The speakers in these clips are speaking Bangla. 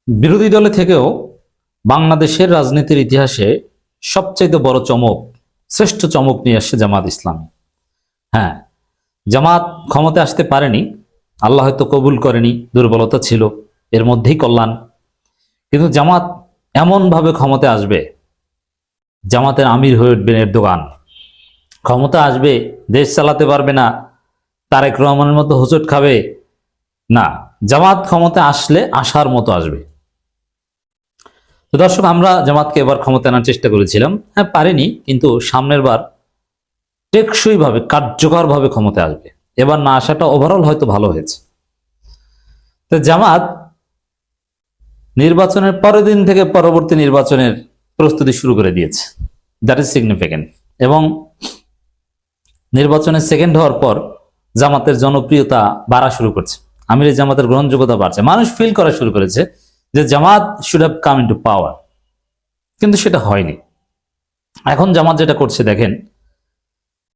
বিরোধী দলে থেকেও বাংলাদেশের রাজনীতির ইতিহাসে সবচেয়ে বড় চমক, শ্রেষ্ঠ চমক নিয়ে আসছে জামাত ইসলামী। হ্যাঁ, জামাত ক্ষমতায় আসতে পারেনি, আল্লাহ হয়তো কবুল করেনি, দুর্বলতা ছিল, এর মধ্যেই কল্যাণ। কিন্তু জামাত এমনভাবে ক্ষমতায় আসবে, জামাতের আমির হয়ে উঠবেন এরদোগান। ক্ষমতা আসবে, দেশ চালাতে পারবে না, তারেক রহমানের মতো হোঁচট খাবে না। জামাত ক্ষমতায় আসলে আসার মতো আসবে। তো দর্শক, আমরা জামাতকে এবার ক্ষমতা আনার চেষ্টা করেছিলাম, হ্যাঁ পারিনি, কিন্তু সামনের বার টেকসই ভাবে, কার্যকর ভাবে ক্ষমতায় আসবে। এবার না আসাটা ওভারঅল হয়তো ভালো হয়েছে। তো জামাত নির্বাচনের পরের দিন থেকে পরবর্তী নির্বাচনের প্রস্তুতি শুরু করে দিয়েছে, দ্যাট ইজ সিগনিফিক্যান্ট। এবং নির্বাচনের সেকেন্ড হওয়ার পর জামাতের জনপ্রিয়তা বাড়া শুরু করছে, আমির জামাতের গ্রহণযোগ্যতা বাড়ছে, মানুষ ফিল করা শুরু করেছে যে জামাত শুড হ্যাভ কাম ইনটু পাওয়ার। কিন্তু সেটা হয়নি। এখন জামাত যেটা করছে দেখেন,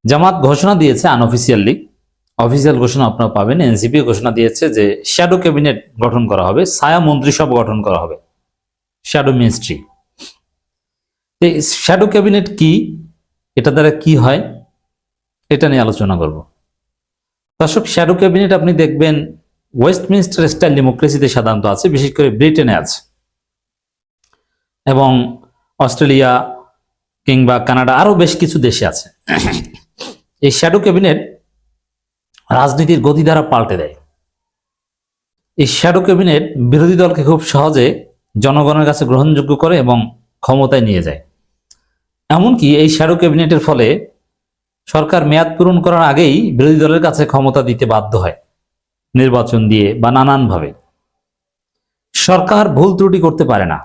জামাত ঘোষণা দিয়েছে আনঅফিসিয়ালি, অফিসিয়াল ঘোষণা আপনারা পাবেন, এনসিপি ঘোষণা দিয়েছে যে শ্যাডো ক্যাবিনেট গঠন করা হবে, ছায়া মন্ত্রিসভা গঠন করা হবে, শ্যাডো মিনিস্ট্রি। শ্যাডো ক্যাবিনেট কি, এটা দ্বারা কি হয়, এটা নিয়ে আলোচনা করব। দর্শক, শ্যাডো ক্যাবিনেট আপনি দেখবেন ওয়েস্টমিনস্টার স্টাইল ডেমোক্রেসিতে সাধারণত আছে, বিশেষ করে ব্রিটেনে আছে, এবং অস্ট্রেলিয়া কিংবা কানাডা আরো বেশ কিছু দেশে আছে। এই শ্যাডো ক্যাবিনেট রাজনীতির গতিধারা পাল্টে দেয়। এই শ্যাডো ক্যাবিনেট বিরোধী দলকে খুব সহজে জনগণের কাছে গ্রহণযোগ্য করে এবং ক্ষমতায় নিয়ে যায়। এমনকি এই শ্যাডো ক্যাবিনেটের ফলে সরকার মেয়াদ পূরণ করার আগেই বিরোধী দলের কাছে ক্ষমতা দিতে বাধ্য হয়, নির্বাচন দিয়ে বা নানানভাবে। সরকার ভুল ত্রুটি করতে পারে না।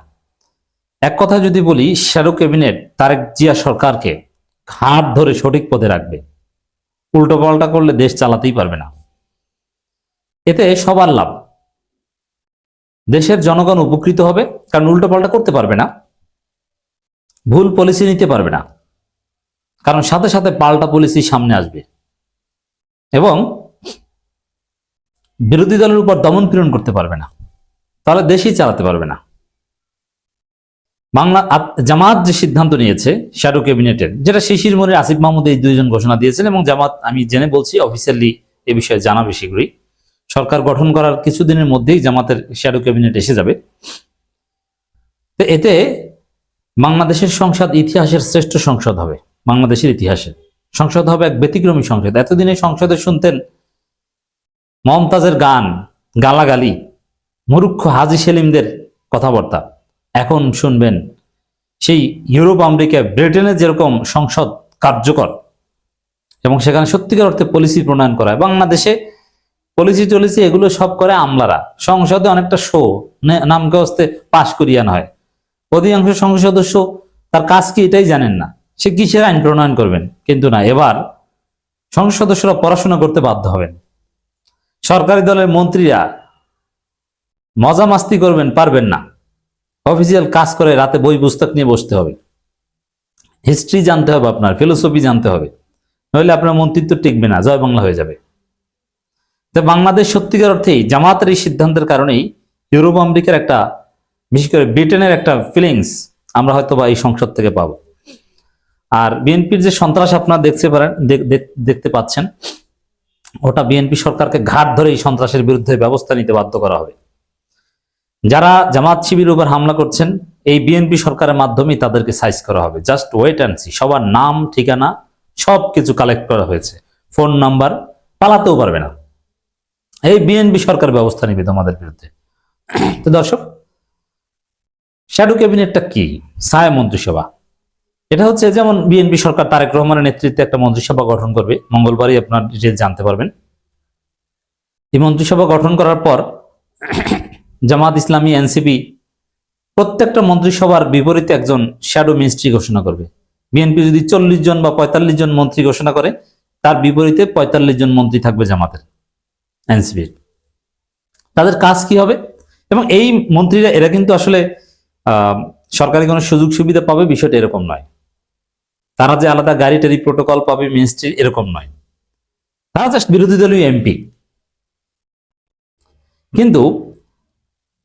এক কথা যদি বলি, শ্যাডো ক্যাবিনেট তারেক জিয়া সরকারকে ঘাট ধরে সঠিক পথে রাখবে। উল্টো পাল্টা করলে দেশ চালাতেই পারবে না। এতে সবার লাভ, দেশের জনগণ উপকৃত হবে, কারণ উল্টো পাল্টা করতে পারবে না, ভুল পলিসি নিতে পারবে না, কারণ সাথে সাথে পাল্টা পলিসি সামনে আসবে, এবং বিরোধী দলের উপর দমন পীড়ন করতে পারবে না, তাহলে দেশই চালাতে পারবে না। জামাত যে সিদ্ধান্ত নিয়েছে শ্যাডো ক্যাবিনেটের, যেটা শিশির মনির, আসিফ মাহমুদ, এই দুইজন ঘোষণা দিয়েছেন, এবং জামাত, আমি জেনে বলছি, অফিসিয়ালি এ বিষয়ে জানাবে শীঘ্রই। সরকার গঠন করার কিছুদিনের মধ্যেই জামাতের শ্যাডো ক্যাবিনেট এসে যাবে। তো এতে বাংলাদেশের সংসদ ইতিহাসের শ্রেষ্ঠ সংসদ হবে, বাংলাদেশের ইতিহাসে সংসদ হবে এক ব্যতিক্রমী সংসদ। এতদিনে সংসদে শুনতেন মমতাজের গান, গালাগালি, মূর্খ হাজী সেলিমদের কথাবার্তা। এখন শুনবেন সেই ইউরোপ, আমেরিকা, ব্রিটেনে যেরকম সংসদ কার্যকর এবং সেখানে সত্যিকার অর্থে পলিসি প্রণয়ন করা হয়, বাংলাদেশে পলিসি টলিসি এগুলো সব করে আমলারা। সংসদে অনেকটা শো, নামকে হস্তে পাশ করিয়ান হয়। অধিকাংশ সংসদ সদস্য তার কাজ কি এটাই জানেন না, সে কিসের আইন প্রণয়ন করবেন। কিন্তু না, এবার সংসদ সদস্যরা পড়াশোনা করতে বাধ্য হবেন। সরকারি দলের মন্ত্রীরা মজা মাস্তি করবেন পারবেন না, অফিসিয়াল কাজ করে রাতে বই পুস্তক নিয়ে বসতে হবে, হিস্ট্রি জানতে হবে, আপনার ফিলোসফি জানতে হবে, নইলে আপনার মন্ত্রিত্ব টিকবে না, জয় বাংলা হয়ে যাবে। তো বাংলাদেশ সত্যিকার অর্থেই জামাতের এই সিদ্ধান্তের কারণেই ইউরোপ, আমেরিকার একটা, বিশেষ করে ব্রিটেনের একটা ফিলিংস আমরা হয়তো বা এই সংসদ থেকে পাবো। আর বিএনপির যে সন্ত্রাস আপনারা দেখতে পাচ্ছেন, ওটা বিএনপি সরকারকে ঘাট ধরে এই সন্ত্রাসের বিরুদ্ধে ব্যবস্থা নিতে বাধ্য করা হবে। যারা জামাত শিবিরের উপর হামলা করছেন, এই বিএনপি সরকারের মাধ্যমেই তাদেরকে সাইজ করা হবে। Just wait and see. সবার নাম, ঠিকানা সবকিছু কালেক্ট করা হয়েছে, ফোন নাম্বার, পালাতেও পারবে না। এই বিএনপি সরকার ব্যবস্থা নিবে তোমাদের বিরুদ্ধে। তো দর্শক, শ্যাডো ক্যাবিনেটটা কি? ছায়া মন্ত্রিসভা। এটা হচ্ছে যেমন বিএনপি সরকার তারেক রহমানের নেতৃত্বে একটা মন্ত্রিসভা গঠন করবে, মঙ্গলবারই আপনার ডিটেইলস জানতে পারবেন। এই মন্ত্রিসভা গঠন করার পর জামাত ইসলামী, এনসিপি প্রত্যেকটা মন্ত্রিসভার বিপরীতে একজন শ্যাডো মিনিস্ট্রি ঘোষণা করবে। বিএনপি যদি 40 জন বা 45 জন মন্ত্রী ঘোষণা করে, তার বিপরীতে 45 জন মন্ত্রী থাকবে জামাতের, এনসিপির। তাদের কাজ কি হবে? এবং এই মন্ত্রীরা, এরা কিন্তু আসলে সরকারি কোনো সুযোগ সুবিধা পাবে বিষয়টা এরকম নয়। তারা যে আলাদা গাড়ি টাড়ি প্রোটোকল পাবে মিনিস্ট্রি, এরকম নয়। তারা জাস্ট বিরোধী দলীয় এমপি। কিন্তু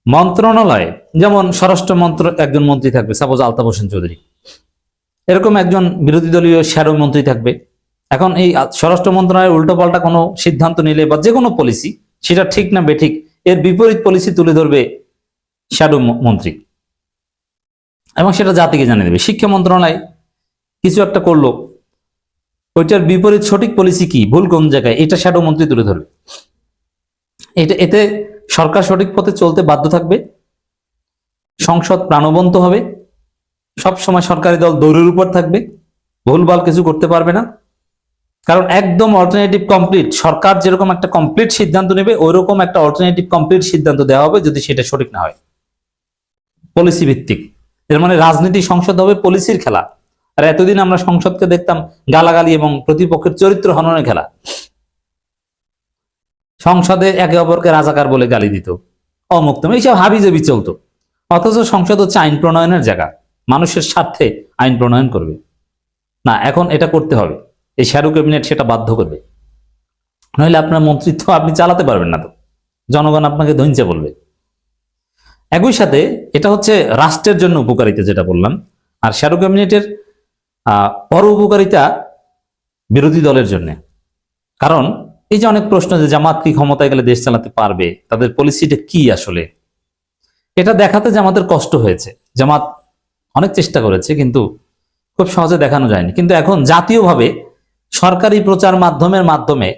মন্ত্রণালয়ে যেমন স্বরাষ্ট্র মন্ত্র একজন মন্ত্রী থাকবে, সাপোজ আলতাফ হোসেন চৌধুরী, এরকম একজন বিরোধী দলীয় শ্যাডো মন্ত্রী থাকবে। এখন এই স্বরাষ্ট্র মন্ত্রণালয়ের উল্টোপাল্টা কোনো সিদ্ধান্ত নিলে বা যে কোনো পলিসি, সেটা ঠিক না বেঠিক, এর বিপরীত পলিসি তুলে ধরবে শ্যাডো মন্ত্রী এবং সেটা জাতিকে জানিয়ে দেবে। শিক্ষা মন্ত্রণালয় কিছু একটা করলো, ওইটার বিপরীত সঠিক পলিসি কি, ভুল কোন জায়গায়, এটা শ্যাডো মন্ত্রী তুলে ধরবে। এতে সরকার সঠিক পথে চলতে বাধ্য থাকবে, সংসদ প্রাণবন্ত হবে, সব সময় সরকারি দল দৌড়ের উপর থাকবে, ভুলভাল কিছু করতে পারবে না। কারণ একদম অল্টারনেটিভ কমপ্লিট, সরকার যেরকম একটা কমপ্লিট সিদ্ধান্ত নেবে ওইরকম একটা অল্টারনেটিভ কমপ্লিট সিদ্ধান্ত দেওয়া হবে যদি সেটা সঠিক না হয়, পলিসি ভিত্তিক। এর মানে রাজনীতি সংসদ হবে পলিসির খেলা। আর এতদিন আমরা সংসদকে দেখতাম গালাগালি এবং প্রতিপক্ষের চরিত্র হননের খেলা। সংসদে একে অপরকে রাজাকার বলে গালি দিত, অমুক্তম, এইসব হাবিজাবি চলতো। অথচ সংসদ হচ্ছে আইন প্রণয়নের জায়গা, মানুষের স্বার্থে আইন প্রণয়ন করবে। না, এখন এটা করতে হবে, এই শ্যাডো ক্যাবিনেট সেটা বাধ্য করবে, নইলে আপনার মন্ত্রিত্ব আপনি চালাতে পারবেন না, তো জনগণ আপনাকে ধৈর্য বলবে। একই সাথে এটা হচ্ছে রাষ্ট্রের জন্য উপকারিতা যেটা বললাম, আর শ্যাডো ক্যাবিনেটের পর উপকারিতা বিরোধী দলের জন্য। কারণ এই যে অনেক প্রশ্ন যে জামাত কি ক্ষমতায় গেলে দেশ চালাতে পারবে, তাদের পলিসিটা কি আসলে, এটা দেখাতে জামাতের কষ্ট হয়েছে। জামাত অনেক চেষ্টা করেছে কিন্তু খুব সহজে দেখানো যায়নি। কিন্তু এখন জাতীয়ভাবে সরকারি প্রচার মাধ্যমে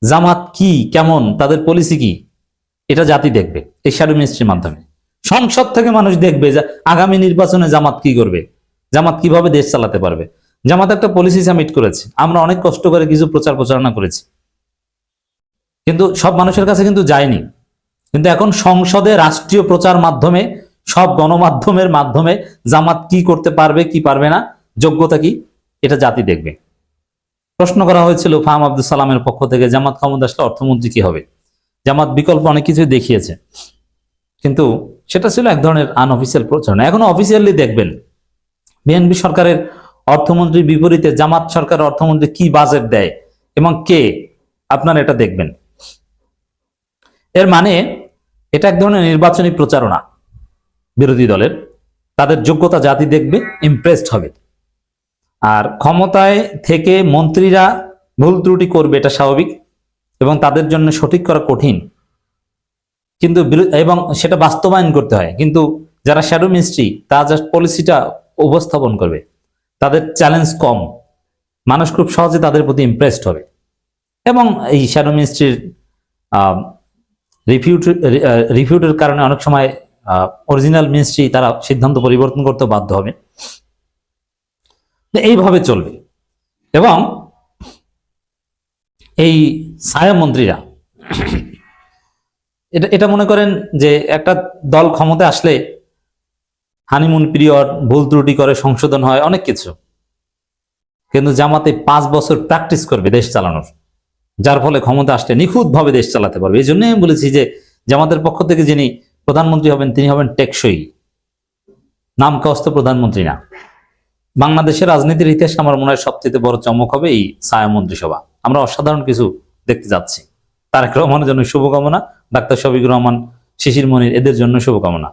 জামাত কি, কেমন, তাদের পলিসি কি, এটা জাতি দেখবে এই শ্যাডো মিনিস্ট্রির মাধ্যমে। সংসদ থেকে মানুষ দেখবে যে আগামী নির্বাচনে জামাত কি করবে, জামাত কিভাবে দেশ চালাতে পারবে। জামাত একটা পলিসি সাবমিট করেছে, আমরা অনেক কষ্ট করে কিছু প্রচারণা করেছি, কিন্তু সব মানুষের কাছে কিন্তু যায়নি। কিন্তু এখন সংসদে রাষ্ট্রীয় প্রচার মাধ্যমে, সব গণমাধ্যমের মাধ্যমে জামাত কি করতে পারবে কি পারবে না, যোগ্যতা কি, এটা জাতি দেখবে। প্রশ্ন করা হয়েছিল ফাহাম আব্দুল সালামের পক্ষ থেকে, জামাত ক্ষমতা আসলে অর্থমন্ত্রী কি হবে। জামাত বিকল্প অনেক কিছু দেখিয়েছে, কিন্তু সেটা ছিল এক ধরনের আনঅফিসিয়াল প্রচারণা। এখন অফিসিয়ালি দেখবেন বিএনপি সরকারের অর্থমন্ত্রীর বিপরীতে জামাত সরকারের অর্থমন্ত্রী কি বাজেট দেয় এবং কে, আপনারা এটা দেখবেন। এর মানে এটা এক ধরনের নির্বাচনী প্রচারণা বিরোধী দলের, তাদের যোগ্যতা জাতি দেখবে, ইমপ্রেসড হবে। আর ক্ষমতায় থেকে মন্ত্রীরা ভুল ত্রুটি করবে, এটা স্বাভাবিক এবং তাদের জন্য সঠিক করা কঠিন, কিন্তু এবং সেটা বাস্তবায়ন করতে হয়। কিন্তু যারা শ্যাডো মিনিস্ট্রি, তারা জাস্ট পলিসিটা উপস্থাপন করবে, তাদের চ্যালেঞ্জ কম, মানুষ খুব সহজে তাদের প্রতি ইমপ্রেসড হবে। এবং এই শ্যাডো মিনিস্ট্রির রিফিউটের কারণে অনেক সময় অরিজিনাল মিনিস্ট্রি তারা সিদ্ধান্ত পরিবর্তন করতে বাধ্য হবে। এইভাবে চলবে। এবং এই ছায়া মন্ত্রীরা এটা মনে করেন যে একটা দল ক্ষমতায় আসলে হানিমুন পিরিয়ড, ভুল ত্রুটি করে সংশোধন হয়, অনেক কিছু। কিন্তু জামাতে 5 বছর প্র্যাকটিস করবে দেশ চালানোর, যার ফলে ক্ষমতা আসলে নিখুঁতভাবে দেশ চালাতে পারবে। এই জন্যই আমি বলেছি যে জামাতের পক্ষ থেকে যিনি প্রধানমন্ত্রী হবেন তিনি হবেন টেকসই, নাম কস্ত প্রধানমন্ত্রী না। বাংলাদেশের রাজনীতির ইতিহাসে আমার মনে হয় সবচেয়ে বড় চমক হবে এই ছায়া মন্ত্রিসভা। আমরা অসাধারণ কিছু দেখতে যাচ্ছি। তারেক রহমানের জন্য শুভকামনা, ডাক্তার শফিকুর রহমান, শিশির মনির, এদের জন্য শুভকামনা।